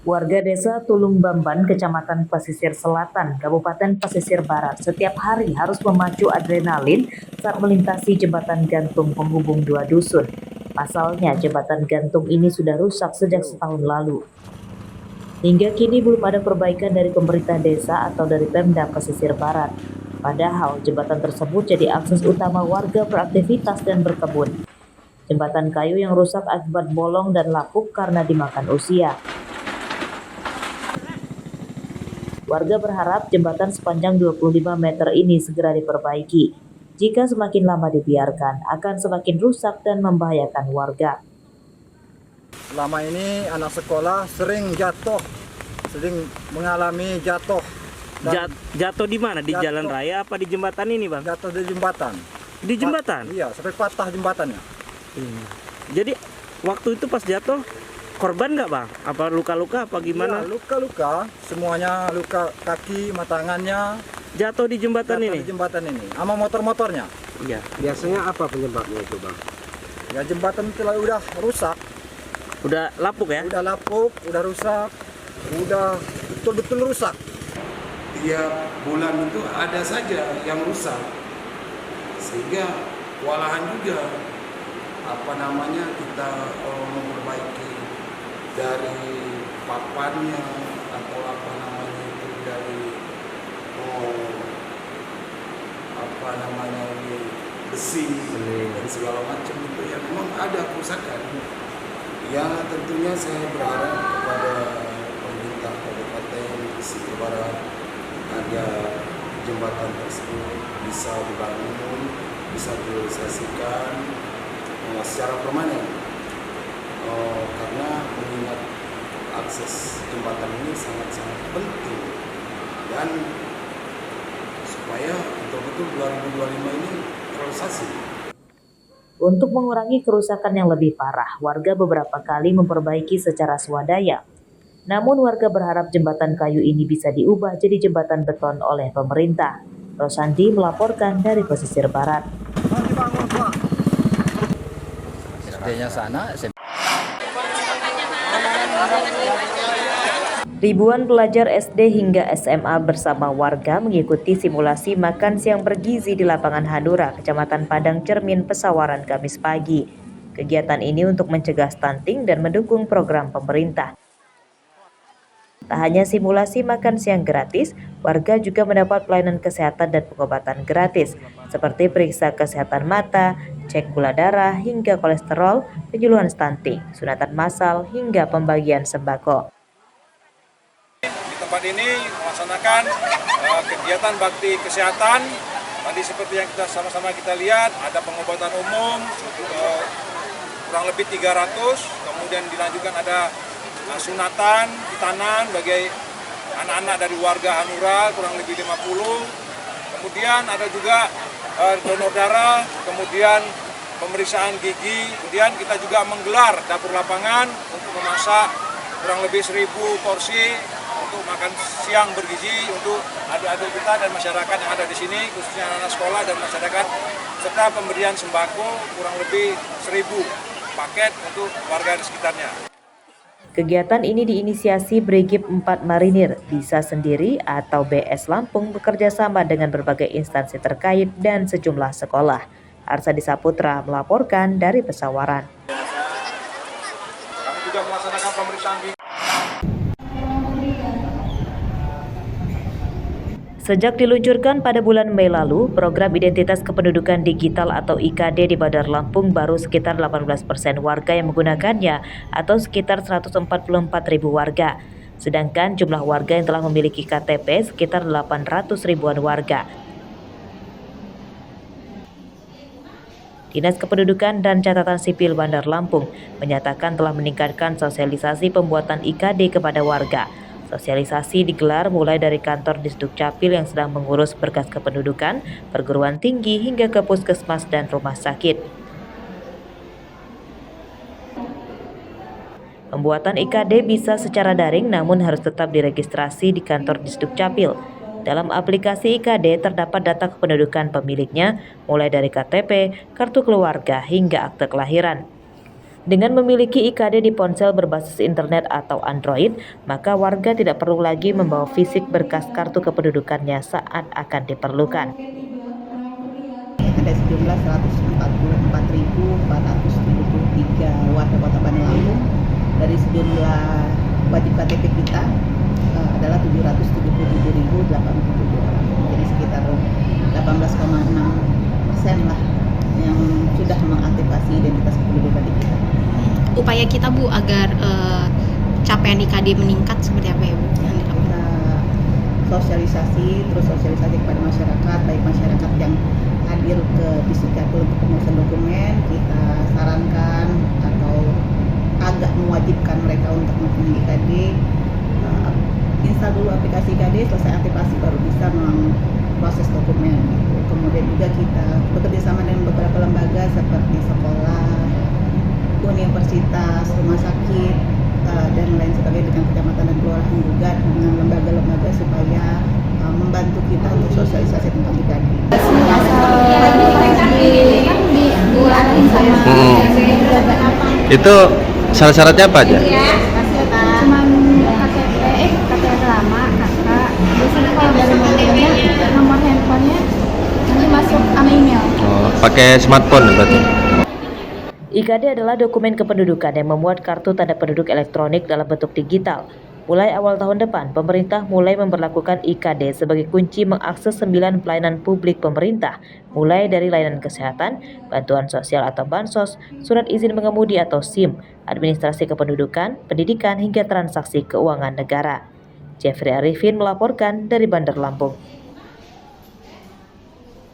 Warga desa Tulung Bamban, Kecamatan Pesisir Selatan, Kabupaten Pesisir Barat, setiap hari harus memacu adrenalin saat melintasi jembatan gantung penghubung dua dusun. Pasalnya, jembatan gantung ini sudah rusak sejak setahun lalu. Hingga kini belum ada perbaikan dari pemerintah desa atau dari Pemda Pesisir Barat. Padahal jembatan tersebut jadi akses utama warga beraktivitas dan berkebun. Jembatan kayu yang rusak akibat bolong dan lapuk karena dimakan usia. Warga berharap jembatan sepanjang 25 meter ini segera diperbaiki. Jika semakin lama dibiarkan, akan semakin rusak dan membahayakan warga. Selama ini anak sekolah sering mengalami jatuh. Jatuh di mana? Di jalan raya apa di jembatan ini, Bang? Jatuh di jembatan. Di jembatan? Iya, sampai patah jembatannya. Jadi waktu itu pas jatuh korban nggak, Bang? Apa luka-luka apa gimana? Iya, luka-luka, semuanya luka kaki, tangannya. Jatuh di jembatan ini? Di jembatan ini, sama motor-motornya. Iya. Biasanya apa penyebabnya itu, Bang? Ya jembatan itu udah rusak. Udah lapuk ya? Udah lapuk, udah rusak, udah betul-betul rusak. Tiap bulan itu ada saja yang rusak, sehingga kewalahan juga kita memperbaiki dari papannya atau itu dari besi dan segala macam itu yang memang ada kerusakan. Ya tentunya saya berharap kepada pemerintah Kabupaten Pesisir Barat agar jembatan tersebut bisa dibangun, bisa direalisasikan secara permanen, karena mengingat akses jembatan ini sangat-sangat penting dan supaya betul-betul 2025 ini terrealisasi. Untuk mengurangi kerusakan yang lebih parah, warga beberapa kali memperbaiki secara swadaya. Namun warga berharap jembatan kayu ini bisa diubah jadi jembatan beton oleh pemerintah. Rosandi melaporkan dari Pesisir Barat. SD-nya sana. Ribuan pelajar SD hingga SMA bersama warga mengikuti simulasi makan siang bergizi di lapangan Hanura, Kecamatan Padang Cermin, Pesawaran, Kamis pagi. Kegiatan ini untuk mencegah stunting dan mendukung program pemerintah. Tak hanya simulasi makan siang gratis, warga juga mendapat pelayanan kesehatan dan pengobatan gratis, seperti periksa kesehatan mata, cek gula darah hingga kolesterol, penyuluhan stunting, sunatan massal hingga pembagian sembako. Di tempat ini melaksanakan kegiatan bakti kesehatan. Tadi seperti yang sama-sama kita lihat, ada pengobatan umum kurang lebih 300, kemudian dilanjutkan ada sunatan, hitanan bagi anak-anak dari warga Hanura kurang lebih 50. Kemudian ada juga donor darah, kemudian pemeriksaan gigi. Kemudian kita juga menggelar dapur lapangan untuk memasak kurang lebih 1000 porsi untuk makan siang bergizi untuk adik-adik kita dan masyarakat yang ada di sini, khususnya anak-anak sekolah dan masyarakat, serta pemberian sembako kurang lebih 1000 paket untuk warga di sekitarnya. Kegiatan ini diinisiasi Brigip 4 Marinir, bisa sendiri atau BS Lampung bekerja sama dengan berbagai instansi terkait dan sejumlah sekolah. Arsadi Saputra melaporkan dari Pesawaran. Kami juga melaksanakan pemeriksaan gigi. Sejak diluncurkan pada bulan Mei lalu, program Identitas Kependudukan Digital atau IKD di Bandar Lampung baru sekitar 18% warga yang menggunakannya atau sekitar 144.000 warga. Sedangkan jumlah warga yang telah memiliki KTP sekitar 800 ribuan warga. Dinas Kependudukan dan Catatan Sipil Bandar Lampung menyatakan telah meningkatkan sosialisasi pembuatan IKD kepada warga. Sosialisasi digelar mulai dari kantor Disduk Capil yang sedang mengurus berkas kependudukan, perguruan tinggi hingga ke puskesmas dan rumah sakit. Pembuatan IKD bisa secara daring namun harus tetap diregistrasi di kantor Disduk Capil. Dalam aplikasi IKD terdapat data kependudukan pemiliknya mulai dari KTP, kartu keluarga hingga akte kelahiran. Dengan memiliki IKD di ponsel berbasis internet atau Android, maka warga tidak perlu lagi membawa fisik berkas kartu kependudukannya saat akan diperlukan. Ada sejumlah 144.473 warga Kota Bandar Lampung. Dari sejumlah wajib KTP kita adalah 777.087 orang. Jadi sekitar 18,6% lah yang sudah mengaktifasi identitas kependudukan kita. Upaya kita Bu agar capaian IKD meningkat seperti apa ya Bu? Kita sosialisasi kepada masyarakat, baik masyarakat yang hadir ke Distrik untuk pengurusan dokumen, kita sarankan atau agak mewajibkan mereka untuk mempunyai IKD. Install dulu aplikasi IKD, selesai aktivasi baru bisa proses dokumen. Kemudian juga kita bekerja sama dengan beberapa lembaga seperti sekolah, universitas, rumah sakit, dan lain sebagainya dengan kecamatan dan kelurahan juga dengan lembaga-lembaga supaya membantu kita untuk sosialisasi tentang IKD. Itu syarat-syaratnya apa aja? Cuman KTP lama, kakak. Biasanya kalau dari nomor handphonenya nanti masuk sama email. Oh, pakai smartphone berarti? IKD adalah dokumen kependudukan yang memuat kartu tanda penduduk elektronik dalam bentuk digital. Mulai awal tahun depan, pemerintah mulai memberlakukan IKD sebagai kunci mengakses 9 pelayanan publik pemerintah, mulai dari layanan kesehatan, bantuan sosial atau bansos, surat izin mengemudi atau SIM, administrasi kependudukan, pendidikan, hingga transaksi keuangan negara. Jeffrey Arifin melaporkan dari Bandar Lampung.